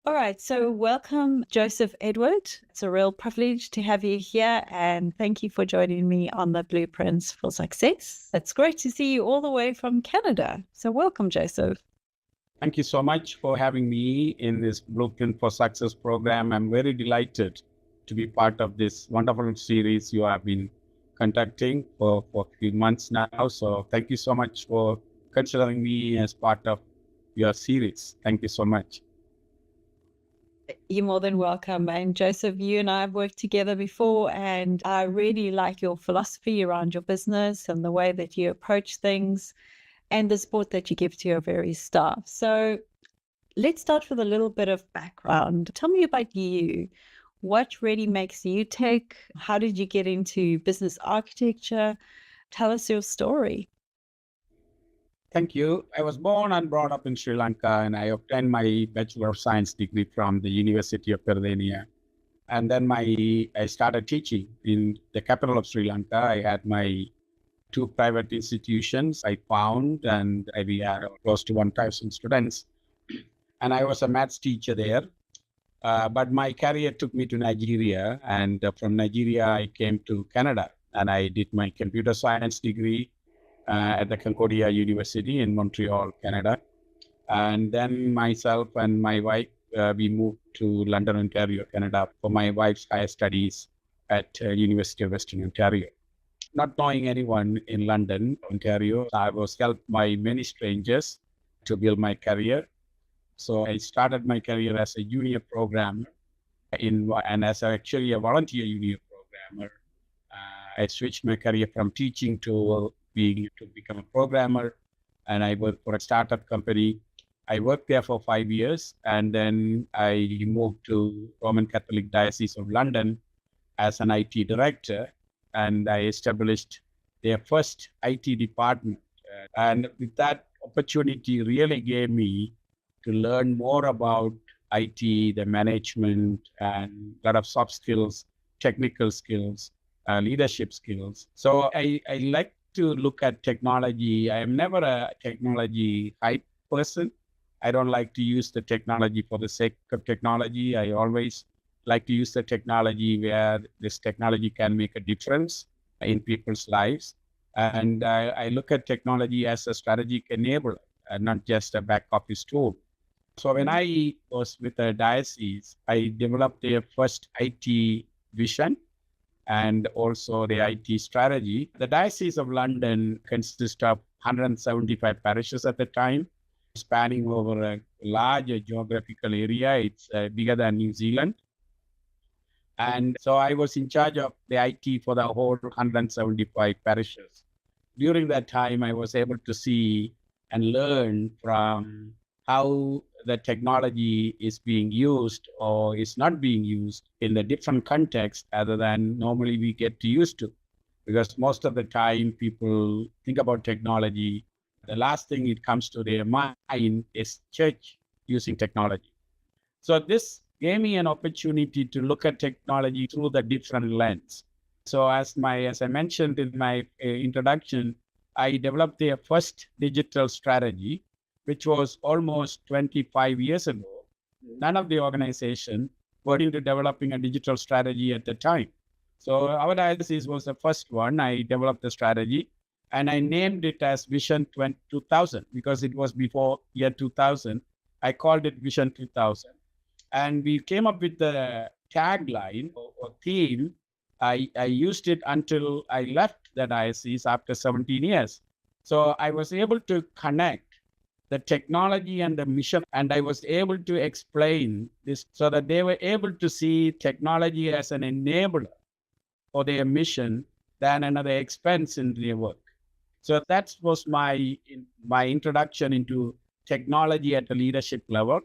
All right, so welcome, Joseph Edward. It's a real privilege to have you here, and thank you for joining me on the Blueprints for Success. It's great to see you all the way from Canada. So welcome, Joseph. Thank you so much for having me in this Blueprint for Success program. I'm very delighted to be part of this wonderful series you have been conducting for a few months now. So thank you so much for considering me as part of your series. Thank you so much. You're more than welcome. And Joseph, you and I have worked together before, and I really like your philosophy around your business and the way that you approach things and the support that you give to your various staff. So let's start with a little bit of background. Tell me about you. What really makes you tick? How did you get into business architecture? Tell us your story. Thank you. I was born and brought up in Sri Lanka, and I obtained my Bachelor of Science degree from the University of Pennsylvania. And then I started teaching in the capital of Sri Lanka. I had my two private institutions I found, and we had close to 1,000 students. And I was a maths teacher there. But my career took me to Nigeria, and from Nigeria, I came to Canada, and I did my computer science degree at the Concordia University in Montreal, Canada. And then myself and my wife, we moved to London, Ontario, Canada for my wife's higher studies at University of Western Ontario. Not knowing anyone in London, Ontario, I was helped by many strangers to build my career. So I started my career as a junior programmer and as actually a volunteer junior programmer. I switched my career from teaching to become a programmer, and I worked for a startup company. I worked there for 5 years, and then I moved to Roman Catholic Diocese of London as an IT director, and I established their first IT department. And with that opportunity really gave me to learn more about IT, the management, and a lot of soft skills, technical skills, leadership skills. So I like to look at technology. I am never a technology hype person. I don't like to use the technology for the sake of technology. I always like to use the technology where this technology can make a difference in people's lives. And I look at technology as a strategic enabler and not just a back office tool. So when I was with the diocese, I developed their first IT vision and also the IT strategy. The Diocese of London consists of 175 parishes at the time, spanning over a large geographical area. It's bigger than New Zealand. And so I was in charge of the IT for the whole 175 parishes. During that time, I was able to see and learn from how the technology is being used or is not being used in the different contexts other than normally we get used to. Because most of the time people think about technology, the last thing it comes to their mind is church using technology. So this gave me an opportunity to look at technology through the different lens. So as I mentioned in my introduction, I developed their first digital strategy, which was almost 25 years ago. None of the organization were into developing a digital strategy at the time. So our diocese was the first one. I developed the strategy and I named it as Vision 2000 because it was before year 2000. I called it Vision 2000. And we came up with the tagline or theme. I used it until I left the diocese after 17 years. So I was able to connect the technology and the mission, and I was able to explain this so that they were able to see technology as an enabler for their mission than another expense in their work. So that was my introduction into technology at the leadership level.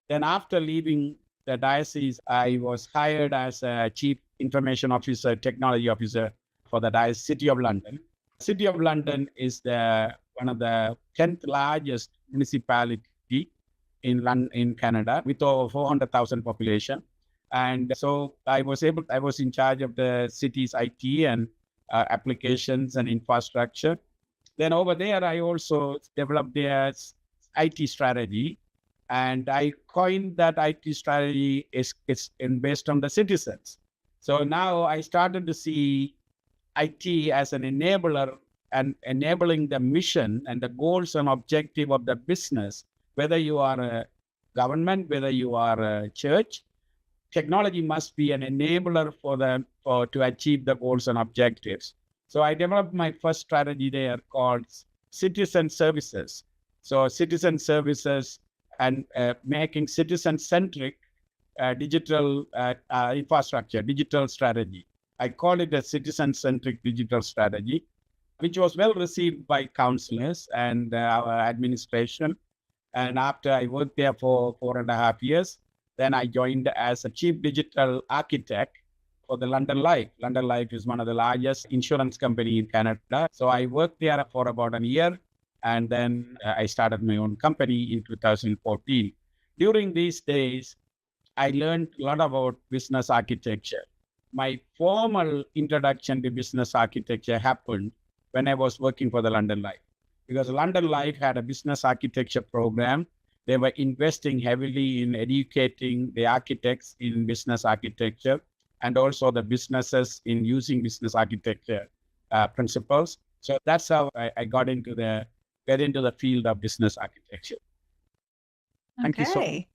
Then after leaving the diocese, I was hired as a chief information officer, technology officer for the City of London. City of London is one of the 10th largest municipality in Canada with over 400,000 population. And so I was in charge of the city's IT and applications and infrastructure. Then over there, I also developed their IT strategy. And I coined that IT strategy based on the citizens. So now I started to see IT as an enabler and enabling the mission and the goals and objective of the business, whether you are a government, whether you are a church. Technology must be an enabler to achieve the goals and objectives. So I developed my first strategy there called citizen services. So citizen services and making citizen-centric digital infrastructure, digital strategy. I call it a citizen-centric digital strategy, which was well received by councillors and our administration. And after I worked there for 4.5 years, then I joined as a chief digital architect for the London Life. London Life is one of the largest insurance company in Canada. So I worked there for about a year, and then I started my own company in 2014. During these days, I learned a lot about business architecture. My formal introduction to business architecture happened when I was working for the London Life, because London Life had a business architecture program. They were investing heavily in educating the architects in business architecture and also the businesses in using business architecture principles. So that's how I got into the field of business architecture. Thank you so much. Okay.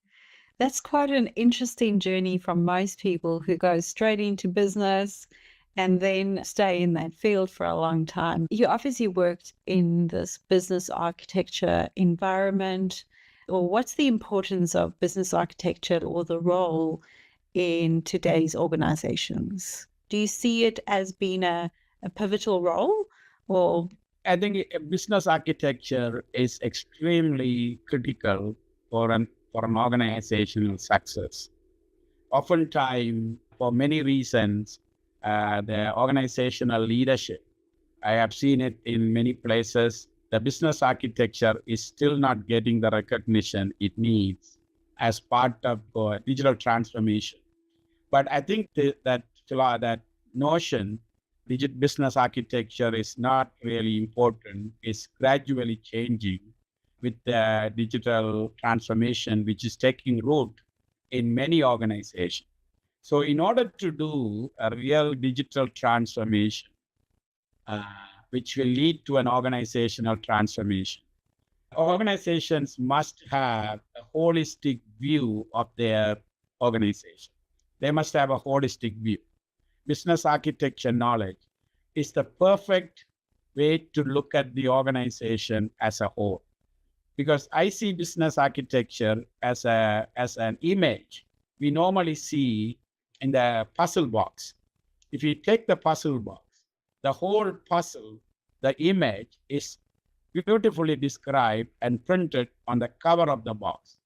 That's quite an interesting journey from most people who go straight into business and then stay in that field for a long time. You obviously worked in this business architecture environment. Or what's the importance of business architecture or the role in today's organizations? Do you see it as being a pivotal role, or? I think business architecture is extremely critical for an organizational success. Oftentimes, for many reasons, the organizational leadership, I have seen it in many places, the business architecture is still not getting the recognition it needs as part of digital transformation. But I think that notion, business architecture is not really important, is gradually changing with the digital transformation, which is taking root in many organizations. So in order to do a real digital transformation, which will lead to an organizational transformation, organizations must have a holistic view of their organization. They must have a holistic view. Business architecture knowledge is the perfect way to look at the organization as a whole. Because I see business architecture as an image we normally see in the puzzle box. If you take the puzzle box, the whole puzzle, the image is beautifully described and printed on the cover of the box.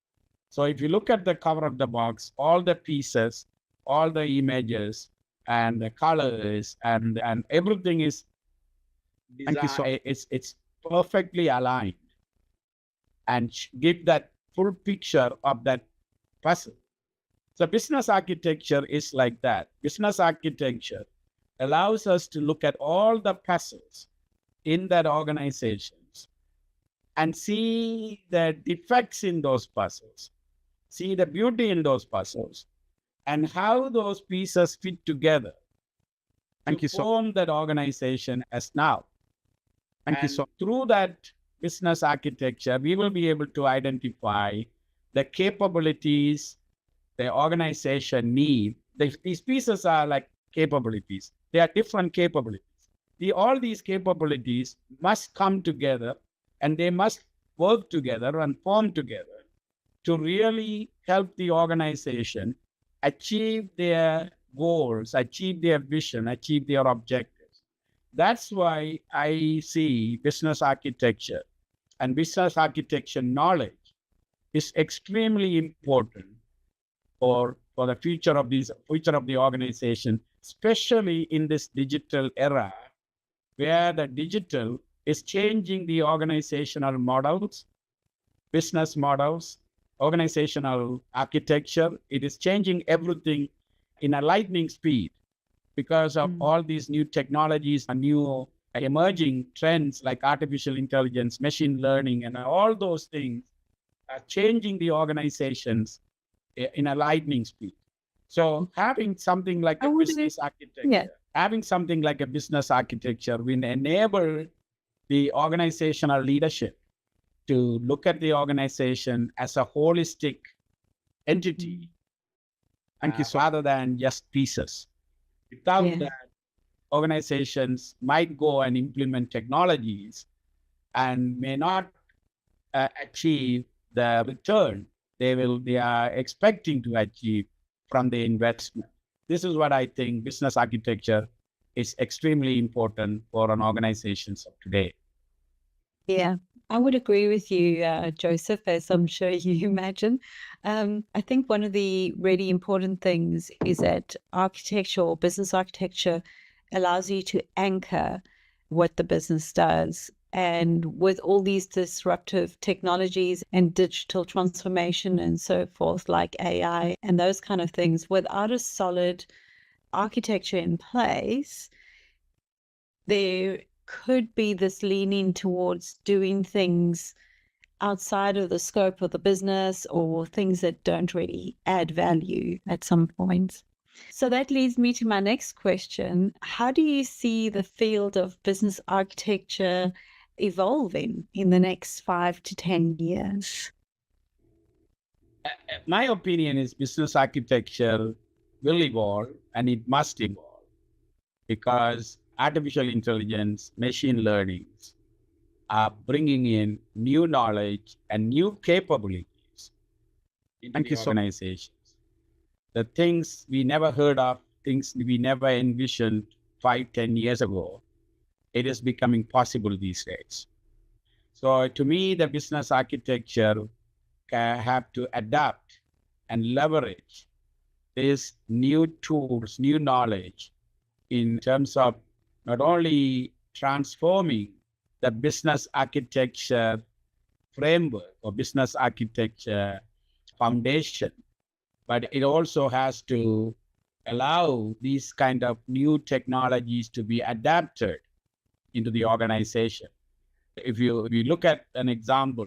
So if you look at the cover of the box, all the pieces, all the images, and the colors, and everything is designed, it's perfectly aligned and give that full picture of that puzzle. So business architecture is like that. Business architecture allows us to look at all the puzzles in that organizations and see the defects in those puzzles, see the beauty in those puzzles, and how those pieces fit together to form that organization as now. Through that business architecture, we will be able to identify the capabilities the organization need. These pieces are like capabilities. They are different capabilities. All these capabilities must come together, and they must work together and form together to really help the organization achieve their goals, achieve their vision, achieve their objectives. That's why I see business architecture and business architecture knowledge is extremely important for the future of the organization, especially in this digital era, where the digital is changing the organizational models, business models, organizational architecture. It is changing everything in a lightning speed because of all these new technologies and new emerging trends like artificial intelligence, machine learning, and all those things changing the organizations in a lightning speed. So having something like a business architecture, having something like a business architecture will enable the organizational leadership to look at the organization as a holistic entity, rather than just pieces. Without that, organizations might go and implement technologies and may not achieve the return they are expecting to achieve from the investment. This is what I think business architecture is extremely important for an organizations of today. Yeah, I would agree with you, Joseph, as I'm sure you imagine. I think one of the really important things is that architecture or business architecture allows you to anchor what the business does. And with all these disruptive technologies and digital transformation and so forth, like AI and those kind of things, without a solid architecture in place, there could be this leaning towards doing things outside of the scope of the business or things that don't really add value at some point. So that leads me to my next question. How do you see the field of business architecture evolving in the next 5 to 10 years? My opinion is business architecture will evolve, and it must evolve, because artificial intelligence, machine learning are bringing in new knowledge and new capabilities into organizations. The things we never heard of, things we never envisioned 5-10 years ago, it is becoming possible these days. So to me, the business architecture have to adapt and leverage these new tools, new knowledge in terms of not only transforming the business architecture framework or business architecture foundation, but it also has to allow these kind of new technologies to be adapted into the organization. If you look at an example,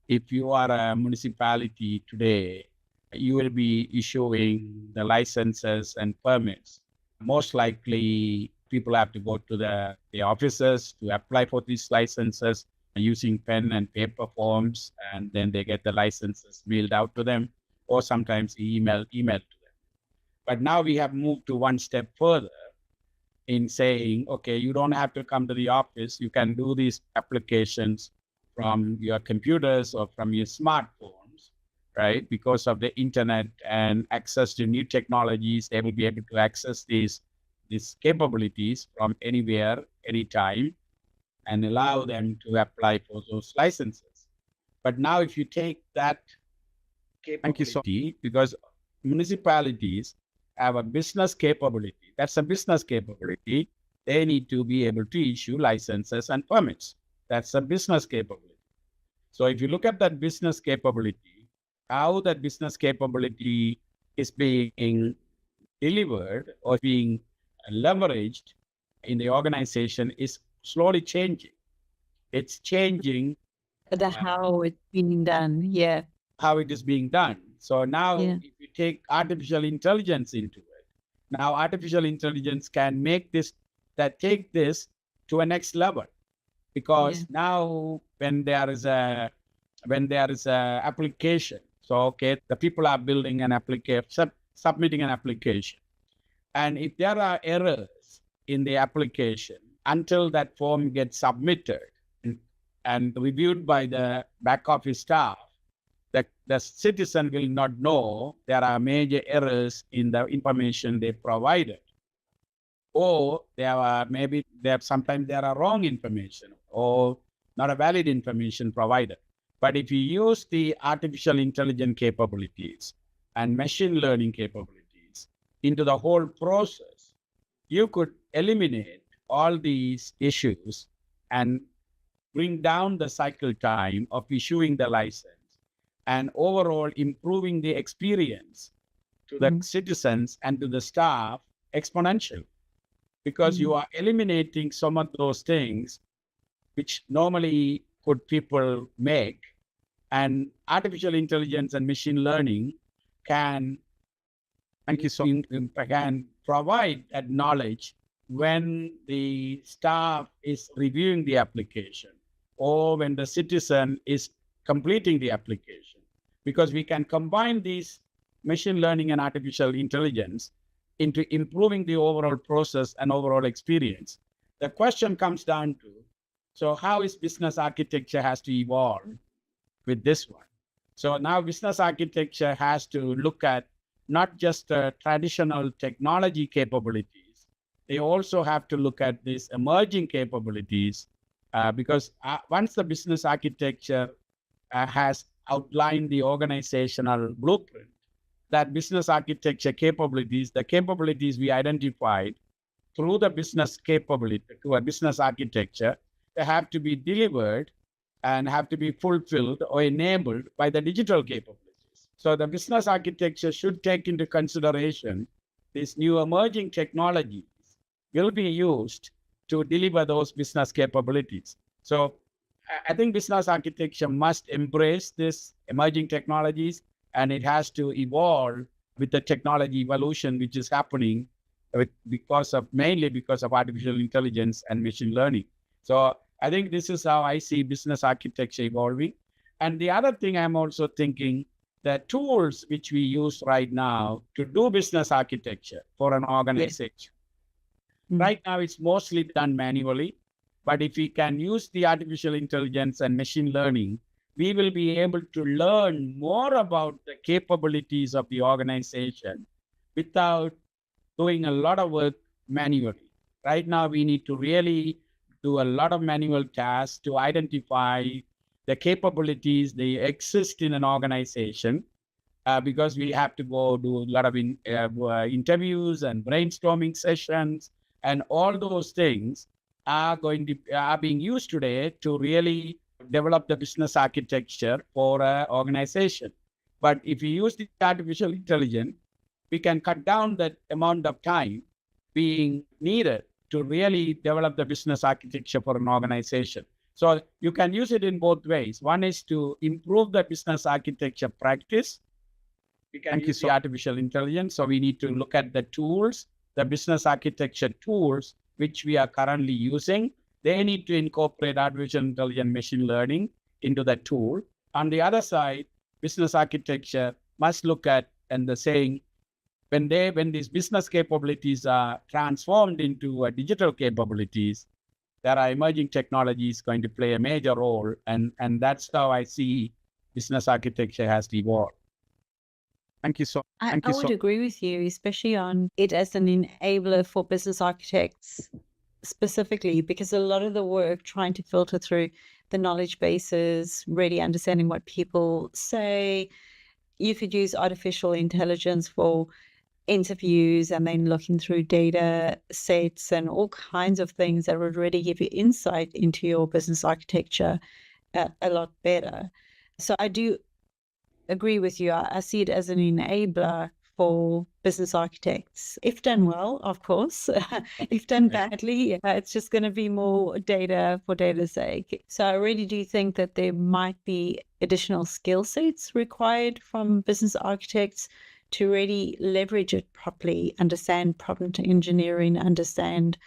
if you are a municipality today, you will be issuing the licenses and permits. Most likely, people have to go to the offices to apply for these licenses using pen and paper forms, and then they get the licenses mailed out to them, or sometimes email to them. But now we have moved to one step further in saying, okay, you don't have to come to the office. You can do these applications from your computers or from your smartphones, right? Because of the internet and access to new technologies, they will be able to access these capabilities from anywhere, anytime, and allow them to apply for those licenses. But now if you take that capability, because municipalities have a business capability, that's a business capability, they need to be able to issue licenses and permits. That's a business capability. So if you look at that business capability, how that business capability is being delivered or being leveraged in the organization is slowly changing. It's changing How it's being done, how it is being done. So now if you take artificial intelligence into it, now artificial intelligence can make take this to a next level. Because now when there is a application, so okay, the people are building an application, submitting an application, and if there are errors in the application until that form gets submitted and reviewed by the back office staff, the citizen will not know there are major errors in the information they provided. Or sometimes there are wrong information or not a valid information provided. But if you use the artificial intelligence capabilities and machine learning capabilities into the whole process, you could eliminate all these issues and bring down the cycle time of issuing the license and overall improving the experience to the citizens and to the staff exponentially. Because you are eliminating some of those things which normally could people make And artificial intelligence and machine learning can, can provide that knowledge when the staff is reviewing the application or when the citizen is completing the application. Because we can combine these machine learning and artificial intelligence into improving the overall process and overall experience. The question comes down to, so how is business architecture has to evolve with this one? So now business architecture has to look at not just traditional technology capabilities. They also have to look at these emerging capabilities because once the business architecture has outlined the organizational blueprint, that business architecture capabilities, the capabilities we identified through the business capability to a business architecture, they have to be delivered and have to be fulfilled or enabled by the digital capabilities. So the business architecture should take into consideration these new emerging technologies will be used to deliver those business capabilities. So I think business architecture must embrace this emerging technologies, and it has to evolve with the technology evolution which is happening mainly because of artificial intelligence and machine learning. So I think this is how I see business architecture evolving. And the other thing I'm also thinking, the tools which we use right now to do business architecture for an organization. Right now, it's mostly done manually. But if we can use the artificial intelligence and machine learning, we will be able to learn more about the capabilities of the organization without doing a lot of work manually. Right now, we need to really do a lot of manual tasks to identify the capabilities they exist in an organization because we have to go do a lot of interviews and brainstorming sessions, and all those things are being used today to really develop the business architecture for an organization. But if we use the artificial intelligence, we can cut down that amount of time being needed to really develop the business architecture for an organization. So you can use it in both ways. One is to improve the business architecture practice. We can use the artificial intelligence. So we need to look at the tools, the business architecture tools, which we are currently using. They need to incorporate artificial intelligence machine learning into the tool. On the other side, business architecture must look at and the saying, when these business capabilities are transformed into digital capabilities, there are emerging technologies going to play a major role. And that's how I see business architecture has to evolve. Thank you so much. I would agree with you, especially on it as an enabler for business architects specifically, because a lot of the work trying to filter through the knowledge bases, really understanding what people say, you could use artificial intelligence for interviews and then looking through data sets and all kinds of things that would really give you insight into your business architecture a lot better. So I do agree with you. I see it as an enabler for business architects, if done well, of course. If done badly, it's just going to be more data for data's sake. So I really do think that there might be additional skill sets required from business architects to really leverage it properly, understand prompt engineering, understand,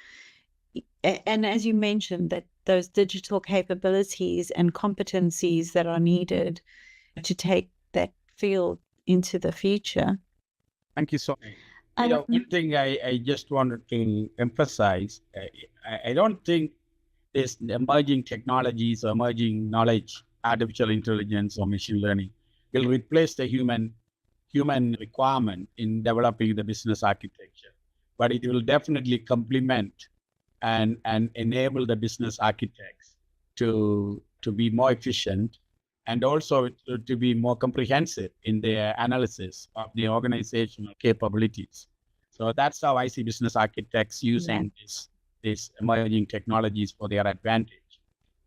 and as you mentioned, that those digital capabilities and competencies that are needed to take that field into the future. Thank you so much. One thing I just wanted to emphasize, I don't think this emerging technologies or emerging knowledge, artificial intelligence or machine learning will replace the human requirement in developing the business architecture, but it will definitely complement and enable the business architects to be more efficient and also to be more comprehensive in their analysis of the organizational capabilities. So that's how I see business architects using these emerging technologies for their advantage.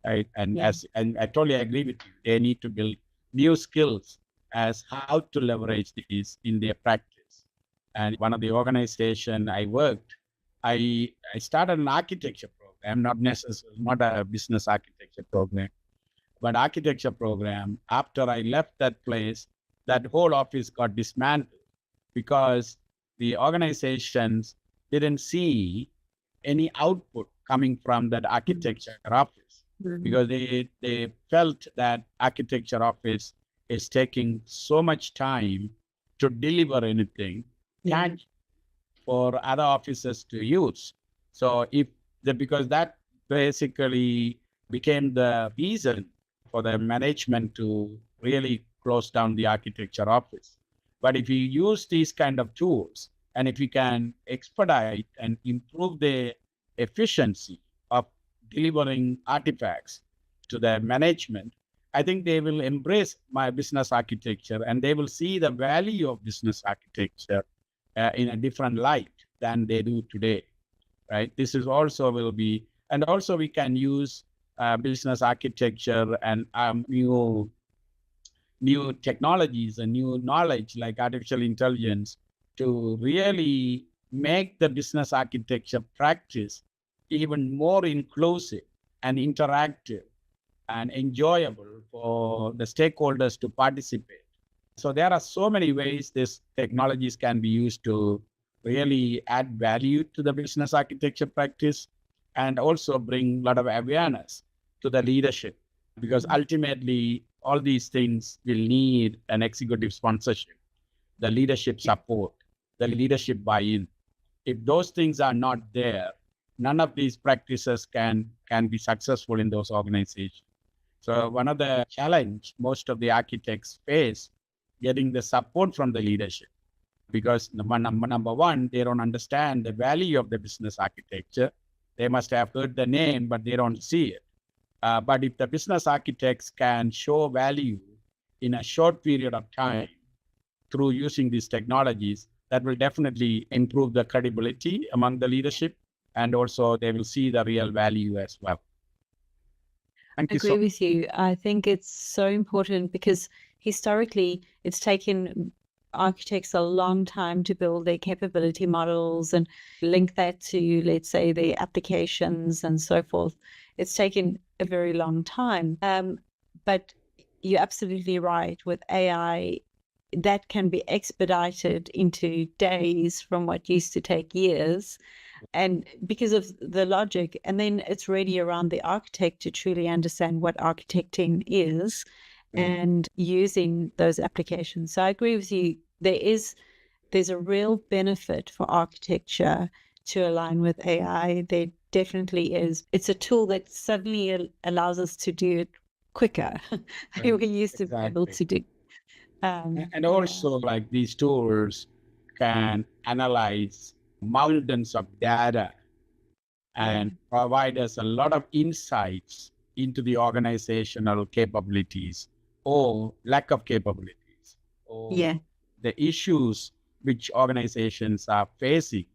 Right? And I totally agree with you. They need to build new skills as how to leverage these in their practice. And one of the organizations I worked, I started an architecture program, not a business architecture program, but architecture program, after I left that place, that whole office got dismantled because the organizations didn't see any output coming from that architecture office because they felt that architecture office is taking so much time to deliver anything tangible for other officers to use. So because that basically became the reason for the management to really close down the architecture office. But if you use these kind of tools, and if you can expedite and improve the efficiency of delivering artifacts to the management, I think they will embrace my business architecture and they will see the value of business architecture in a different light than they do today, right? This is also will be, and also we can use business architecture and new technologies and new knowledge like artificial intelligence to really make the business architecture practice even more inclusive and interactive and enjoyable for the stakeholders to participate. So there are so many ways these technologies can be used to really add value to the business architecture practice and also bring a lot of awareness to the leadership, because ultimately all these things will need an executive sponsorship, the leadership support, the leadership buy-in. If those things are not there, none of these practices can be successful in those organizations. So one of the challenge most of the architects face, getting the support from the leadership, because number one, they don't understand the value of the business architecture. They must have heard the name, but they don't see it. But if the business architects can show value in a short period of time through using these technologies, that will definitely improve the credibility among the leadership, and also they will see the real value as well. I agree with you. I think it's so important because historically it's taken architects a long time to build their capability models and link that to, let's say, their applications and so forth. It's taken a very long time. But you're absolutely right. With AI, that can be expedited into days from what used to take years. And because of the logic, and then it's really around the architect to truly understand what architecting is and using those applications. So I agree with you. There's a real benefit for architecture to align with AI. There definitely is. It's a tool that suddenly allows us to do it quicker than we used to be able to do. And also, like, these tools can analyze mountains of data and provide us a lot of insights into the organizational capabilities or lack of capabilities, or the issues which organizations are facing,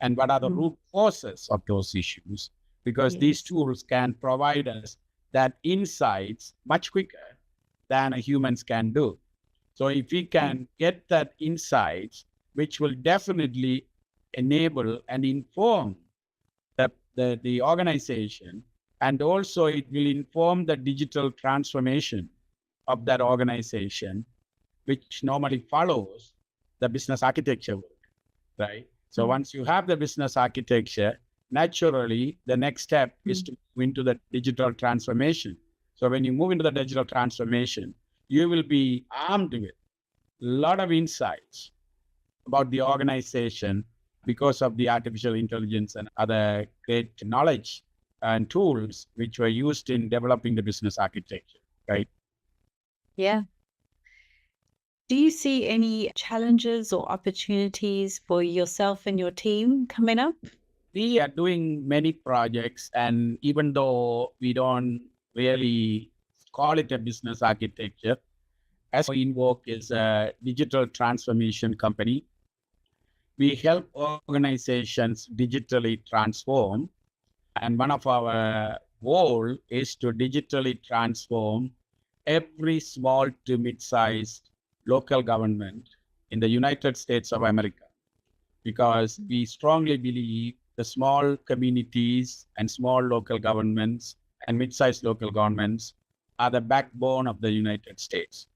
and what are the root causes of those issues, because these tools can provide us that insights much quicker than humans can do. So if we can get that insights, which will definitely enable and inform the organization, and also it will inform the digital transformation of that organization, which normally follows the business architecture work, right? So once you have the business architecture, naturally, the next step is to move into the digital transformation. So when you move into the digital transformation, you will be armed with a lot of insights about the organization because of the artificial intelligence and other great knowledge and tools which were used in developing the business architecture, right? Yeah. Do you see any challenges or opportunities for yourself and your team coming up? We are doing many projects, and even though we don't really call it a business architecture, as Invorg is a digital transformation company, we help organizations digitally transform. And one of our goal is to digitally transform every small to mid-sized local government in the United States of America, because we strongly believe the small communities and small local governments and mid-sized local governments are the backbone of the United States.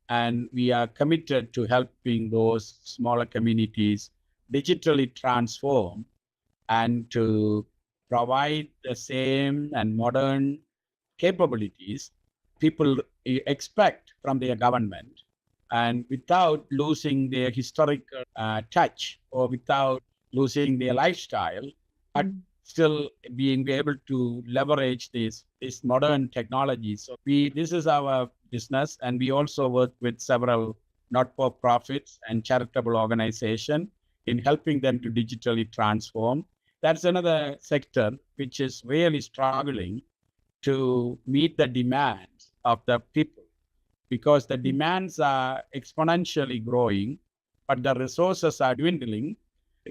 And we are committed to helping those smaller communities digitally transform and to provide the same and modern capabilities people expect from their government, and without losing their historical touch or without losing their lifestyle, but still being able to leverage this modern technology. So this is our business, and we also work with several not-for-profits and charitable organizations in helping them to digitally transform. That's another sector which is really struggling to meet the demands of the people, because the demands are exponentially growing, but the resources are dwindling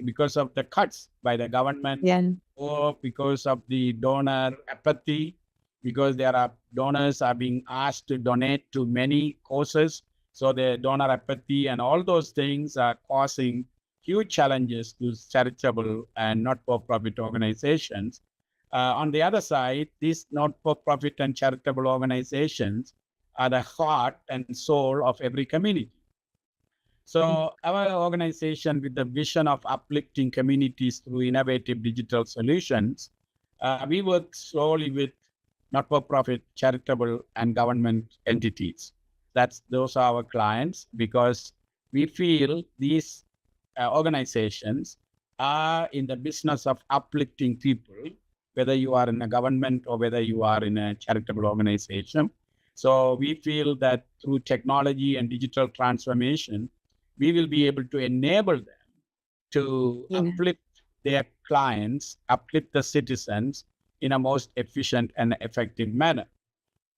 because of the cuts by the government, or because of the donor apathy, because there are donors are being asked to donate to many causes. So the donor apathy and all those things are causing huge challenges to charitable and not-for-profit organizations. On the other side, these not-for-profit and charitable organizations are the heart and soul of every community. So our organization, with the vision of uplifting communities through innovative digital solutions, we work slowly with not-for-profit, charitable, and government entities. Those are our clients, because we feel these organizations are in the business of uplifting people, whether you are in a government or whether you are in a charitable organization. So we feel that through technology and digital transformation, we will be able to enable them to uplift their clients, uplift the citizens in a most efficient and effective manner.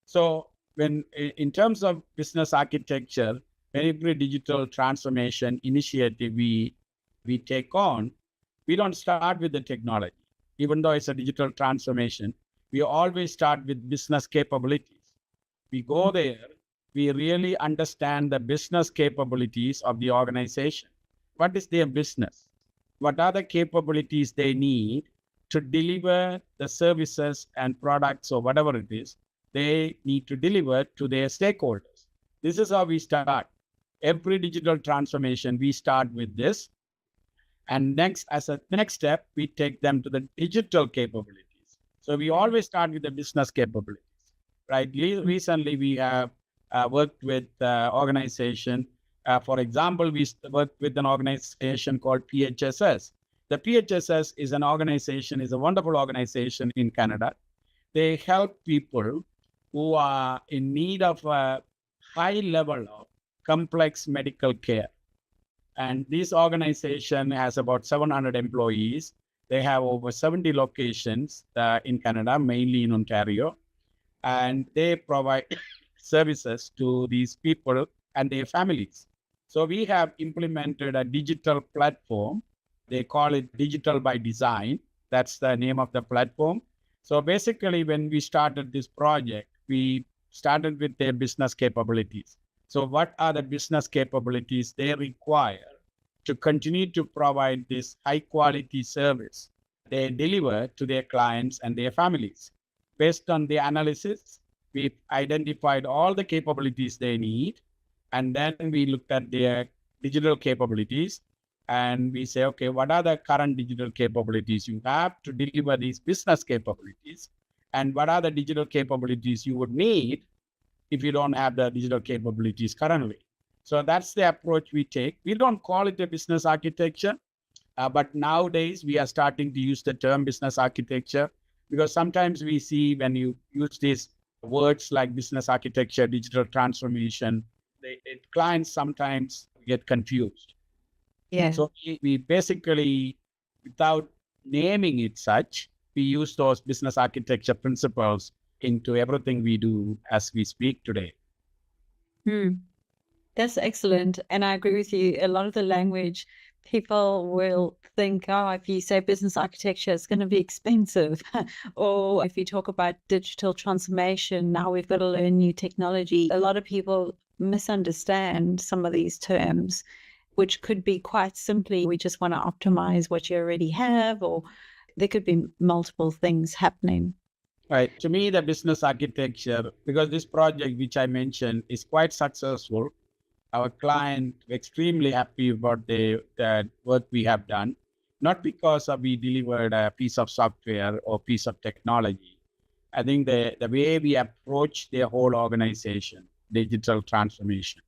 So when in terms of business architecture, every digital transformation initiative we take on, we don't start with the technology. Even though it's a digital transformation, we always start with business capabilities. We go there, we really understand the business capabilities of the organization. What is their business? What are the capabilities they need to deliver the services and products or whatever it is they need to deliver to their stakeholders? This is how we start. Every digital transformation, we start with this. And as a next step, we take them to the digital capabilities. So we always start with the business capabilities, right? Recently, we have worked with organization. For example, we worked with an organization called PHSS. The PHSS is an organization, is a wonderful organization in Canada. They help people who are in need of a high level of complex medical care. And this organization has about 700 employees. They have over 70 locations in Canada, mainly in Ontario. And they provide services to these people and their families. So we have implemented a digital platform. They call it Digital by Design. That's the name of the platform. So basically, when we started this project, we started with their business capabilities. So what are the business capabilities they require to continue to provide this high quality service they deliver to their clients and their families? Based on the analysis, we've identified all the capabilities they need. And then we looked at their digital capabilities and we say, okay, what are the current digital capabilities you have to deliver these business capabilities? And what are the digital capabilities you would need if you don't have the digital capabilities currently? So that's the approach we take. We don't call it a business architecture, but nowadays we are starting to use the term business architecture, because sometimes we see when you use these words like business architecture, digital transformation, clients sometimes get confused. Yeah. So we basically, without naming it such, we use those business architecture principles into everything we do as we speak today. That's excellent. And I agree with you. A lot of the language, people will think, oh, if you say business architecture, it's going to be expensive. Or if you talk about digital transformation, now we've got to learn new technology. A lot of people misunderstand some of these terms, which could be quite simply, we just want to optimize what you already have, or there could be multiple things happening. Right. To me, the business architecture, because this project, which I mentioned, is quite successful. Our client extremely happy about the work we have done, not because we delivered a piece of software or piece of technology. I think the way we approach their whole organization, digital transformation,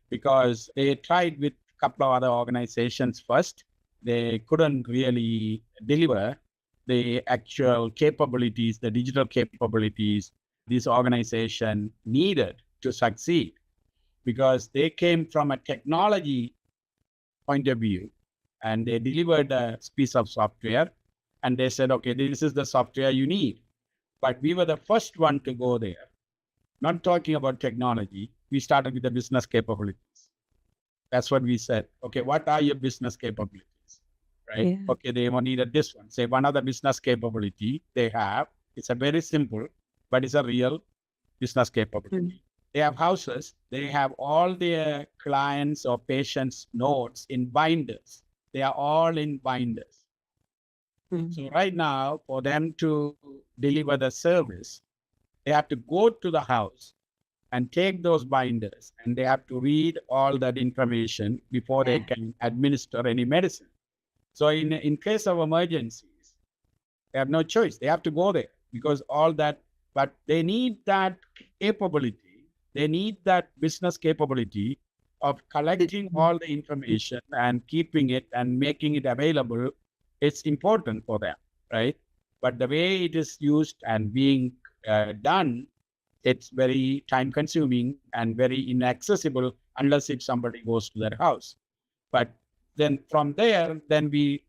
because they tried with a couple of other organizations first. They couldn't really deliver the actual capabilities, the digital capabilities this organization needed to succeed, because they came from a technology point of view and they delivered a piece of software and they said, okay, this is the software you need. But we were the first one to go there, not talking about technology. We started with the business capabilities. That's what we said. Okay, what are your business capabilities? Right? Yeah. Okay, they needed this one. Say one other business capability they have. It's a very simple, but it's a real business capability. They have houses. They have all their clients or patients' notes in binders. They are all in binders. So right now, for them to deliver the service, they have to go to the house and take those binders and they have to read all that information before they can administer any medicine. So in case of emergencies, they have no choice. They have to go there because all that, but they need that capability. They need that business capability of collecting all the information and keeping it and making it available. It's important for them, right? But the way it is used and being done, it's very time consuming and very inaccessible unless if somebody goes to their house. But then from there, then we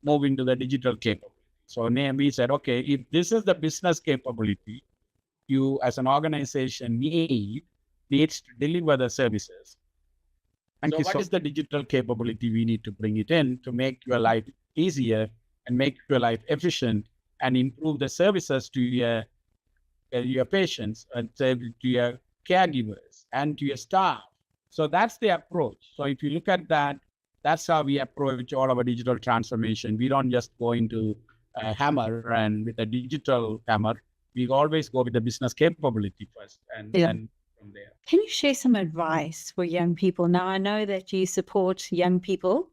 move into the digital capability. So we said, okay, if this is the business capability you as an organization needs to deliver the services. And so what is the digital capability we need to bring it in to make your life easier and make your life efficient and improve the services to your patients and to your caregivers and to your staff. So that's the approach. So if you look at that, that's how we approach all our digital transformation. We don't just go into a hammer and with a digital hammer. We always go with the business capability first and from there. Can you share some advice for young people? Now, I know that you support young people,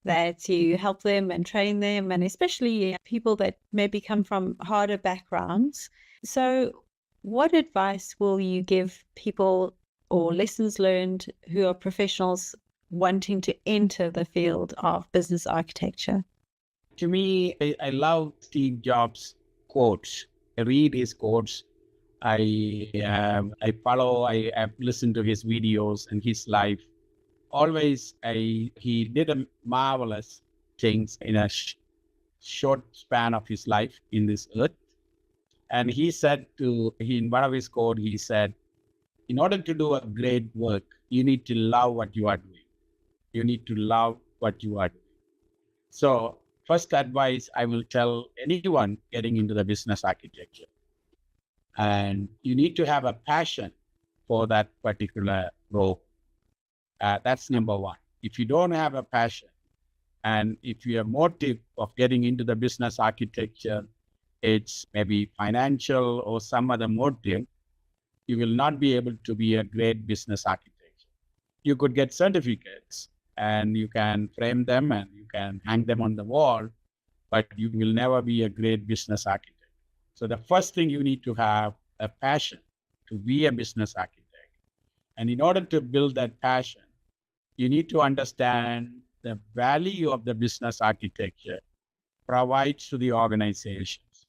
that you help them and train them, and especially people that maybe come from harder backgrounds. So what advice will you give people or lessons learned who are professionals wanting to enter the field of business architecture? To me, I love Steve Jobs' quotes. I read his quotes. I follow. I have listened to his videos and his life. Always, he did a marvelous things in a short span of his life in this earth. And he said in one of his quotes, he said, in order to do a great work, you need to love what you are doing. You need to love what you are doing. So first advice I will tell anyone getting into the business architecture, and you need to have a passion for that particular role. That's number one. If you don't have a passion, and if your motive of getting into the business architecture, it's maybe financial or some other motive, you will not be able to be a great business architect. You could get certificates and you can frame them and you can hang them on the wall, but you will never be a great business architect. So the first thing you need to have a passion to be a business architect. And in order to build that passion, you need to understand the value of the business architecture provides to the organizations.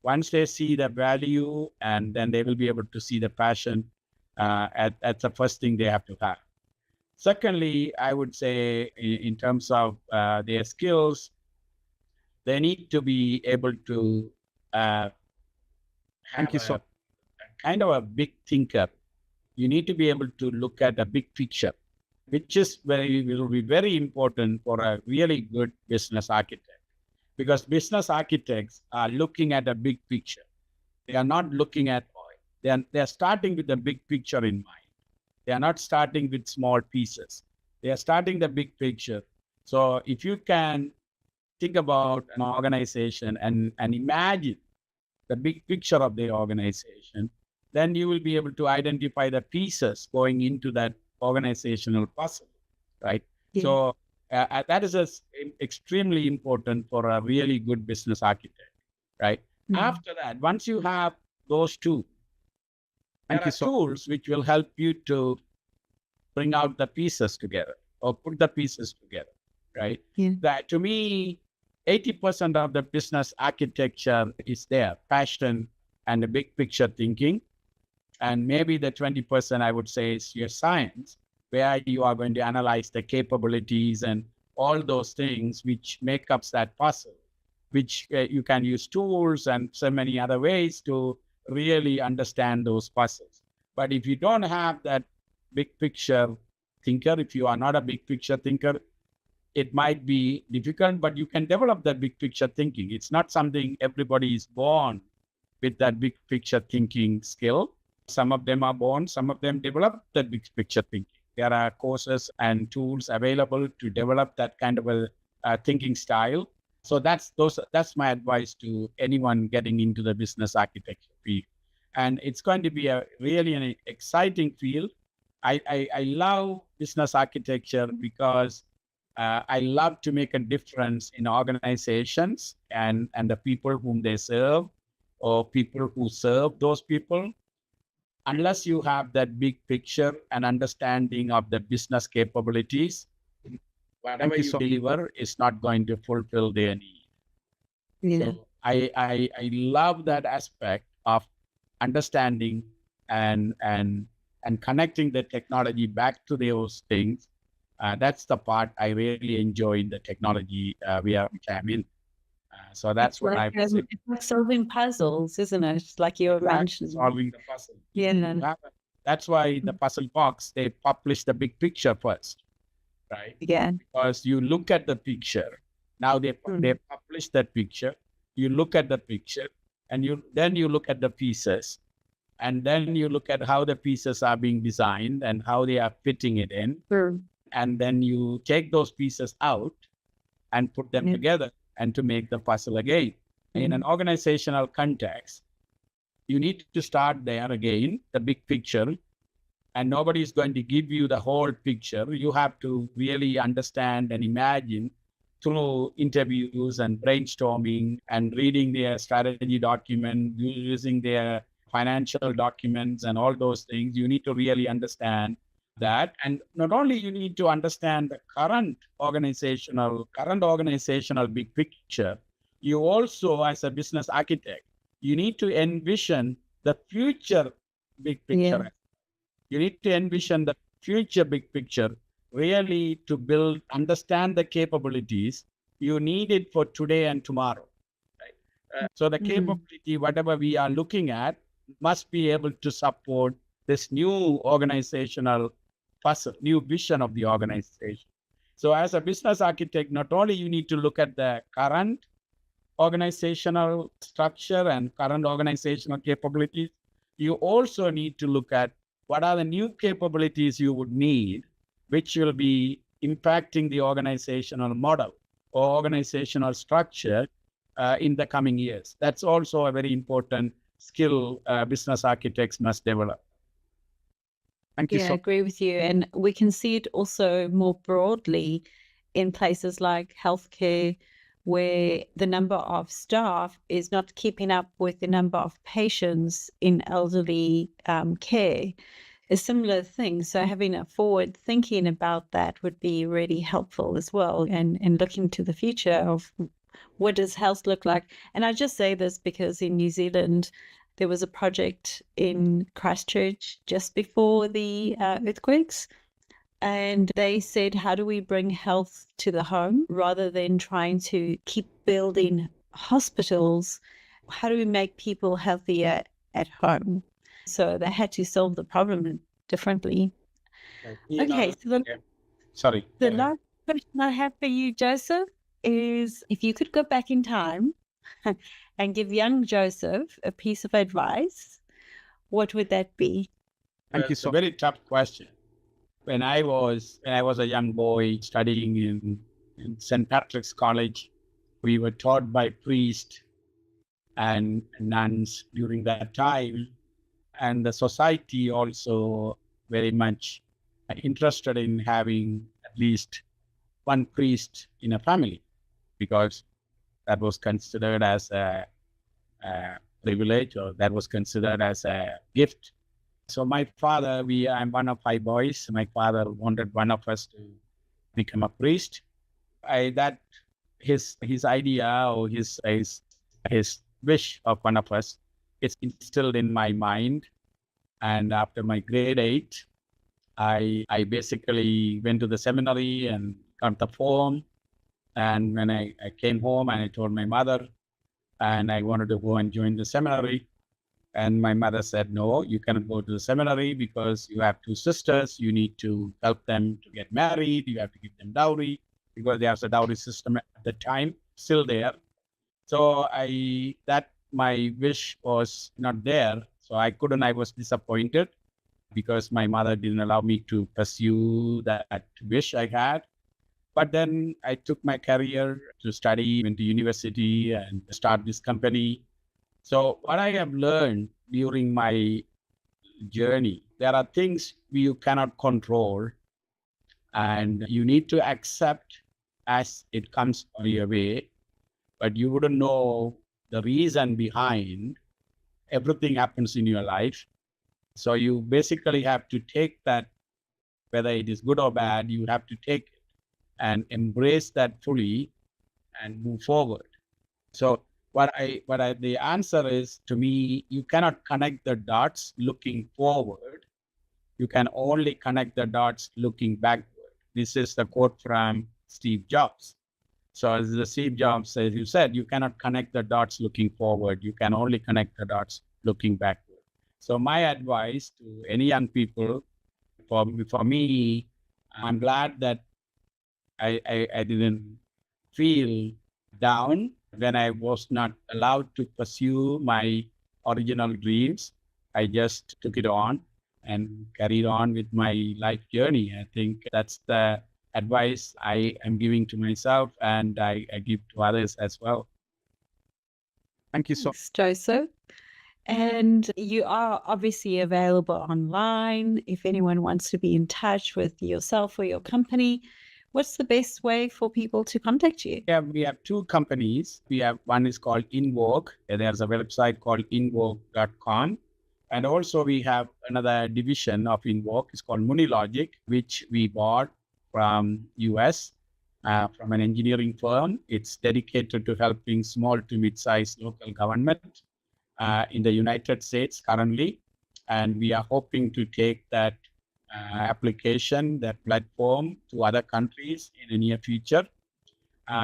Once they see the value, and then they will be able to see the passion at the first thing they have to have. Secondly, I would say in terms of their skills, they need to be able to have kind of a big thinker. You need to be able to look at a big picture, which will be very important for a really good business architect. Because business architects are looking at a big picture. They are not looking at oil. They are starting with the big picture in mind. They are not starting with small pieces. They are starting the big picture. So if you can think about an organization and imagine the big picture of the organization, then you will be able to identify the pieces going into that organizational puzzle, right? Yeah. So that is extremely important for a really good business architect, right? After that, once you have those two, there are tools which will help you to bring out the pieces together or put the pieces together, right? Yeah. That to me, 80% of the business architecture is there, passion and the big picture thinking. And maybe the 20% I would say is your science, where you are going to analyze the capabilities and all those things which make up that puzzle, which you can use tools and so many other ways to really understand those puzzles. But if you don't have that big picture thinker, if you are not a big picture thinker, it might be difficult, but you can develop that big picture thinking. It's not something everybody is born with that big picture thinking skill. Some of them are born, some of them develop that big picture thinking. There are courses and tools available to develop that kind of a thinking style. So that's my advice to anyone getting into the business architecture field. And it's going to be a really an exciting field. I love business architecture because I love to make a difference in organizations and the people whom they serve or people who serve those people. Unless you have that big picture and understanding of the business capabilities, whatever you deliver is not going to fulfill their need. Yeah. So I love that aspect of understanding and connecting the technology back to those things. That's the part I really enjoy in the technology which I'm in. So that's what I it's like solving puzzles, isn't it? Like you mentioned. Solving the puzzle. Yeah. That's why the puzzle box, they publish the big picture first, right? Yeah. Because you look at the picture. Now they publish that picture. You look at the picture, and then you look at the pieces, and then you look at how the pieces are being designed and how they are fitting it in. And then you take those pieces out and put them together and to make the puzzle again. In an organizational context, you need to start there again, the big picture, and nobody is going to give you the whole picture. You have to really understand and imagine through interviews and brainstorming and reading their strategy document, using their financial documents and all those things. You need to really understand that. And not only you need to understand the current organizational big picture, you also, as a business architect, you need to envision the future big picture. Yeah. You need to envision the future big picture, really to understand the capabilities. You need it for today and tomorrow. Right? So the capability, whatever we are looking at, must be able to support this new organizational puzzle, new vision of the organization. So as a business architect, not only you need to look at the current organizational structure and current organizational capabilities, you also need to look at what are the new capabilities you would need, which will be impacting the organizational model or organizational structure in the coming years. That's also a very important skill business architects must develop. Thank you. I agree with you. And we can see it also more broadly in places like healthcare, where the number of staff is not keeping up with the number of patients in elderly care. A similar thing. So having a forward thinking about that would be really helpful as well, and looking to the future of what does health look like. And I just say this because in New Zealand, there was a project in Christchurch just before the earthquakes. And they said, how do we bring health to the home rather than trying to keep building hospitals? How do we make people healthier at home? So they had to solve the problem differently. Okay, so the last question I have for you, Joseph, is if you could go back in time and give young Joseph a piece of advice, what would that be? Thank you. So very tough question. When I was a young boy studying in St. Patrick's College, we were taught by priests and nuns during that time. And the society also very much interested in having at least one priest in a family, because that was considered as a privilege, or that was considered as a gift. So my father, I'm one of 5 boys. My father wanted one of us to become a priest. That his idea, or his wish of one of us, it's instilled in my mind. And after my grade 8, I basically went to the seminary and got the form. And when I came home and I told my mother, and I wanted to go and join the seminary. And my mother said, no, you cannot go to the seminary because you have 2 sisters. You need to help them to get married. You have to give them dowry, because there's a dowry system at the time still there. So my wish was not there. So I was disappointed, because my mother didn't allow me to pursue that wish I had. But then I took my career to study, went to university and start this company. So what I have learned during my journey, there are things you cannot control, and you need to accept as it comes on your way, but you wouldn't know the reason behind everything happens in your life. So you basically have to take that, whether it is good or bad, you have to take it and embrace that fully and move forward. So the answer is, to me, you cannot connect the dots looking forward. You can only connect the dots looking backward. This is the quote from Steve Jobs. So as the Steve Jobs, as you said, you cannot connect the dots looking forward. You can only connect the dots looking backward. So my advice to any young people, for me, I'm glad that I didn't feel down when I was not allowed to pursue my original dreams. I just took it on and carried on with my life journey. I think that's the advice I am giving to myself, and I give to others as well. Thank you so much. Thanks, Joseph. And you are obviously available online if anyone wants to be in touch with yourself or your company. What's the best way for people to contact you? Yeah, we have 2 companies. One is called Invorg. There's a website called invorg.com. And also we have another division of Invorg. It's called Munilogic, which we bought from US, from an engineering firm. It's dedicated to helping small to mid-sized local government in the United States currently. And we are hoping to take that application, that platform, to other countries in the near future.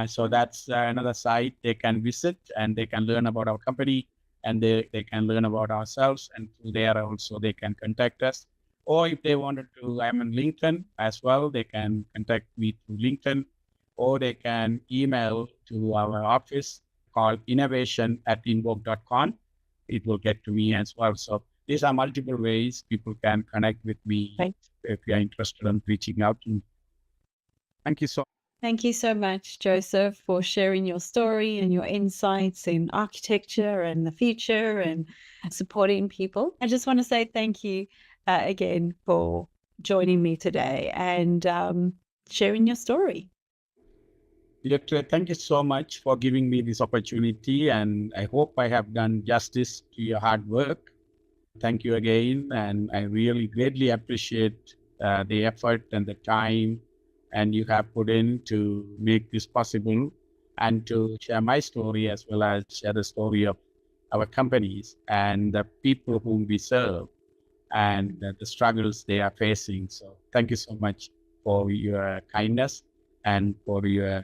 So that's another site they can visit, and they can learn about our company, and they can learn about ourselves, and through there also they can contact us. Or if they wanted to, I'm on LinkedIn as well, they can contact me through LinkedIn, or they can email to our office called innovation@invorg.com. It will get to me as well. So these are multiple ways people can connect with me, Right. if you're interested in reaching out to me. Thank you so much. Thank you so much, Joseph, for sharing your story and your insights in architecture and the future and supporting people. I just want to say thank you again for joining me today and sharing your story. Deirdre, thank you so much for giving me this opportunity, and I hope I have done justice to your hard work. Thank you again, and I really greatly appreciate the effort and the time and you have put in to make this possible, and to share my story as well as share the story of our companies and the people whom we serve and the struggles they are facing. So thank you so much for your kindness and for the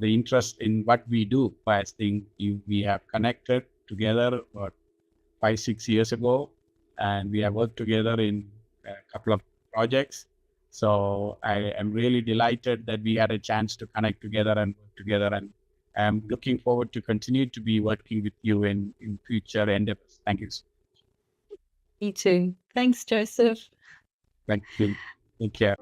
interest in what we do. I think we have connected together about 5-6 years ago, and we have worked together in a couple of projects. So I am really delighted that we had a chance to connect together and work together, and I'm looking forward to continue to be working with you in future endeavors. Thank you. Me too. Thanks, Joseph. Thank you. Take care.